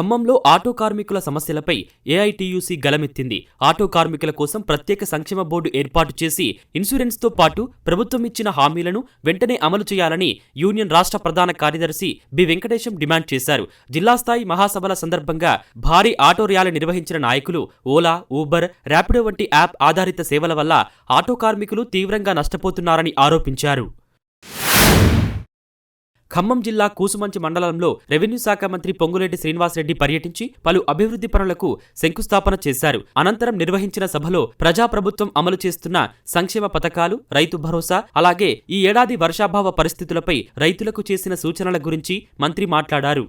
ఖమ్మంలో ఆటో కార్మికుల సమస్యలపై ఏఐటీయూసీ గలమెత్తింది. ఆటో కార్మికుల కోసం ప్రత్యేక సంక్షేమ బోర్డు ఏర్పాటు చేసి ఇన్సూరెన్స్తో పాటు ప్రభుత్వం ఇచ్చిన హామీలను వెంటనే అమలు చేయాలని యూనియన్ రాష్ట్ర ప్రధాన కార్యదర్శి బి వెంకటేశం డిమాండ్ చేశారు. జిల్లా స్థాయి మహాసభల సందర్భంగా భారీ ఆటో ర్యాలీ నిర్వహించిన నాయకులు ఓలా, ఊబర్, ర్యాపిడో వంటి యాప్ ఆధారిత సేవల వల్ల ఆటో కార్మికులు తీవ్రంగా నష్టపోతున్నారని ఆరోపించారు. ఖమ్మం జిల్లా కూసుమంచి మండలంలో రెవెన్యూ శాఖ మంత్రి పొంగులేటి శ్రీనివాసరెడ్డి పర్యటించి పలు అభివృద్ధి పనులకు శంకుస్థాపన చేశారు. అనంతరం నిర్వహించిన సభలో ప్రజాప్రభుత్వం అమలు చేస్తున్న సంక్షేమ పథకాలు, రైతు భరోసా, అలాగే ఈ ఏడాది వర్షాభావ పరిస్థితులపై రైతులకు చేసిన సూచనల గురించి మంత్రి మాట్లాడారు.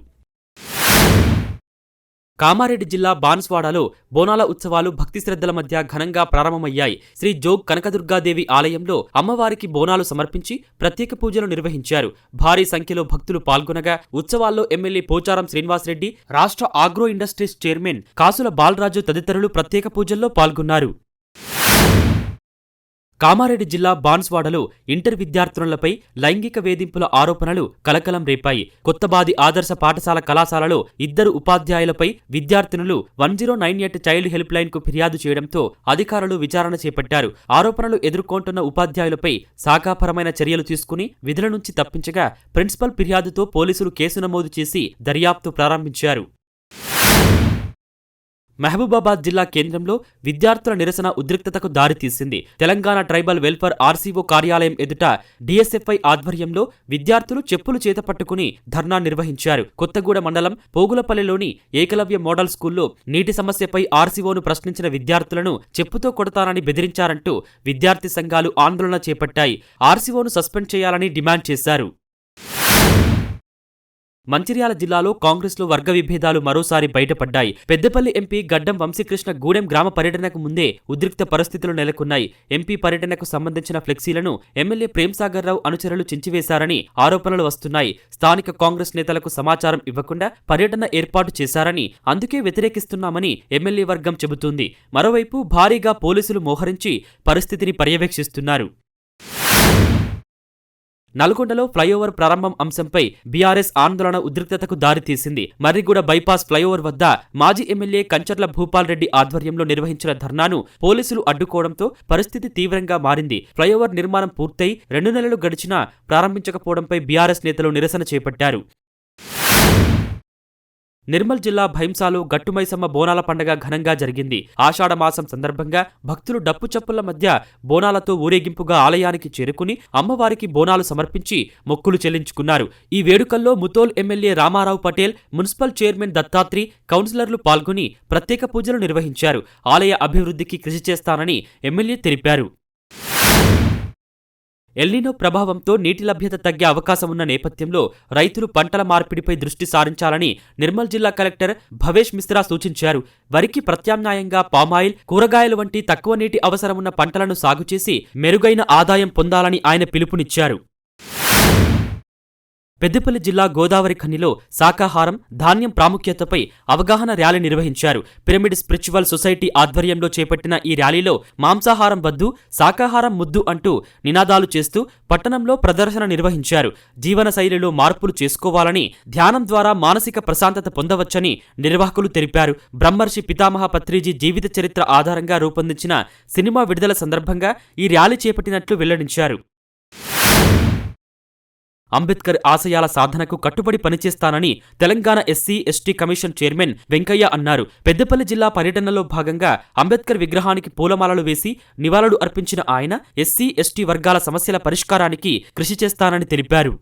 కామారెడ్డి జిల్లా బాన్స్వాడలో బోనాల ఉత్సవాలు భక్తి శ్రద్ధల మధ్య ఘనంగా ప్రారంభమయ్యాయి. శ్రీ జోగ్ కనకదుర్గాదేవి ఆలయంలో అమ్మవారికి బోనాలు సమర్పించి ప్రత్యేక పూజలు నిర్వహించారు. భారీ సంఖ్యలో భక్తులు పాల్గొనగా ఉత్సవాల్లో ఎమ్మెల్యే పోచారం శ్రీనివాసరెడ్డి, రాష్ట్ర ఆగ్రో ఇండస్ట్రీస్ చైర్మన్ కాసుల బాలరాజు తదితరులు ప్రత్యేక పూజల్లో పాల్గొన్నారు. కామారెడ్డి జిల్లా బాన్స్వాడలో ఇంటర్ విద్యార్థినులపై లైంగిక వేధింపుల ఆరోపణలు కలకలం రేపాయి. కొత్తబాది ఆదర్శ పాఠశాల కళాశాలలో 2 ఉపాధ్యాయులపై విద్యార్థినులు 1098 చైల్డ్ హెల్ప్ లైన్ కు ఫిర్యాదు చేయడంతో అధికారులు విచారణ చేపట్టారు. ఆరోపణలు ఎదుర్కొంటున్న ఉపాధ్యాయులపై శాఖాపరమైన చర్యలు తీసుకుని విధుల నుంచి తప్పించగా ప్రిన్సిపల్ ఫిర్యాదుతో పోలీసులు కేసు నమోదు చేసి దర్యాప్తు ప్రారంభించారు. మహబూబాబాద్ జిల్లా కేంద్రంలో విద్యార్థుల నిరసన ఉద్రిక్తతకు దారితీసింది. తెలంగాణ ట్రైబల్ వెల్ఫేర్ ఆర్సీఓ కార్యాలయం ఎదుట డిఎస్ఎఫ్ఐ ఆధ్వర్యంలో విద్యార్థులు చెప్పులు చేతపట్టుకుని ధర్నా నిర్వహించారు. కొత్తగూడ మండలం పోగులపల్లిలోని ఏకలవ్య మోడల్ స్కూల్లో నీటి సమస్యపై ఆర్సీఓను ప్రశ్నించిన విద్యార్థులను చెప్పుతో కొడతానని బెదిరించారంటూ విద్యార్థి సంఘాలు ఆందోళన చేపట్టాయి. ఆర్సీఓను సస్పెండ్ చేయాలని డిమాండ్ చేశారు. మంచిర్యాల జిల్లాలో కాంగ్రెస్లో వర్గ విభేదాలు మరోసారి బయటపడ్డాయి. పెద్దపల్లి ఎంపీ గడ్డం వంశీకృష్ణ గూడెం గ్రామ పర్యటనకు ముందే ఉద్రిక్త పరిస్థితులు నెలకొన్నాయి. ఎంపీ పర్యటనకు సంబంధించిన ఫ్లెక్సీలను ఎమ్మెల్యే ప్రేమ్సాగర్ రావు అనుచరులు చించివేశారని ఆరోపణలు వస్తున్నాయి. స్థానిక కాంగ్రెస్ నేతలకు సమాచారం ఇవ్వకుండా పర్యటన ఏర్పాటు చేశారని, అందుకే వ్యతిరేకిస్తున్నామని ఎమ్మెల్యే వర్గం చెబుతోంది. మరోవైపు భారీగా పోలీసులు మోహరించి పరిస్థితిని పర్యవేక్షిస్తున్నారు. నల్గొండలో ఫ్లైఓవర్ ప్రారంభం అంశంపై బీఆర్ఎస్ ఆందోళన ఉద్రిక్తతకు దారితీసింది. మర్రిగూడ బైపాస్ ఫ్లైఓవర్ వద్ద మాజీ ఎమ్మెల్యే కంచర్ల భూపాల్ రెడ్డి ఆధ్వర్యంలో నిర్వహించిన ధర్నాను పోలీసులు అడ్డుకోవడంతో పరిస్థితి తీవ్రంగా మారింది. ఫ్లైఓవర్ నిర్మాణం పూర్తయి 2 నెలలు గడిచినా ప్రారంభించకపోవడంపై బీఆర్ఎస్ నేతలు నిరసన చేపట్టారు. నిర్మల్ జిల్లా భైంసాలో గట్టుమైసమ్మ బోనాల పండుగ ఘనంగా జరిగింది. ఆషాఢ మాసం సందర్భంగా భక్తులు డప్పు చప్పుల మధ్య బోనాలతో ఊరేగింపుగా ఆలయానికి చేరుకుని అమ్మవారికి బోనాలు సమర్పించి మొక్కులు చెల్లించుకున్నారు. ఈ వేడుకల్లో Mudhol MLA Ramarao Patel, municipal chairman Dattatri, కౌన్సిలర్లు పాల్గొని ప్రత్యేక పూజలు నిర్వహించారు. ఆలయ అభివృద్ధికి కృషి చేస్తానని ఎమ్మెల్యే తెలిపారు. ఎల్నినో ప్రభావంతో నీటి లభ్యత తగ్గే అవకాశం ఉన్న నేపథ్యంలో రైతులు పంటల మార్పిడిపై దృష్టి సారించాలని నిర్మల్ జిల్లా కలెక్టర్ భవేష్ మిశ్రా సూచించారు. వరికి ప్రత్యామ్నాయంగా పామాయిల్, కూరగాయలు వంటి తక్కువ నీటి అవసరమున్న పంటలను సాగు చేసి మెరుగైన ఆదాయం పొందాలని ఆయన పిలుపునిచ్చారు. పెద్దపల్లి జిల్లా గోదావరి ఖనిలో శాకాహారం, ధాన్యం ప్రాముఖ్యతపై అవగాహన ర్యాలీ నిర్వహించారు. పిరమిడ్ స్పిరిచువల్ సొసైటీ ఆధ్వర్యంలో చేపట్టిన ఈ ర్యాలీలో మాంసాహారం వద్దు, శాకాహారం ముద్దు అంటూ నినాదాలు చేస్తూ పట్టణంలో ప్రదర్శన నిర్వహించారు. జీవన శైలిలో మార్పులు చేసుకోవాలని, ధ్యానం ద్వారా మానసిక ప్రశాంతత పొందవచ్చని నిర్వాహకులు తెలిపారు. బ్రహ్మర్షి పితామహ పత్రిజీ జీవిత చరిత్ర ఆధారంగా రూపొందించిన సినిమా విడుదల సందర్భంగా ఈ ర్యాలీ చేపట్టినట్లు వెల్లడించారు. అంబేద్కర్ ఆశయాల సాధనకు కట్టుబడి పనిచేస్తానని Telangana SC, ST commission chairman Venkaiah అన్నారు. పెద్దపల్లి జిల్లా పర్యటనలో భాగంగా అంబేద్కర్ విగ్రహానికి పూలమాలలు వేసి నివాళులు అర్పించిన ఆయన ఎస్సీ, ఎస్టీ వర్గాల సమస్యల పరిష్కారానికి కృషి చేస్తానని తెలిపారు.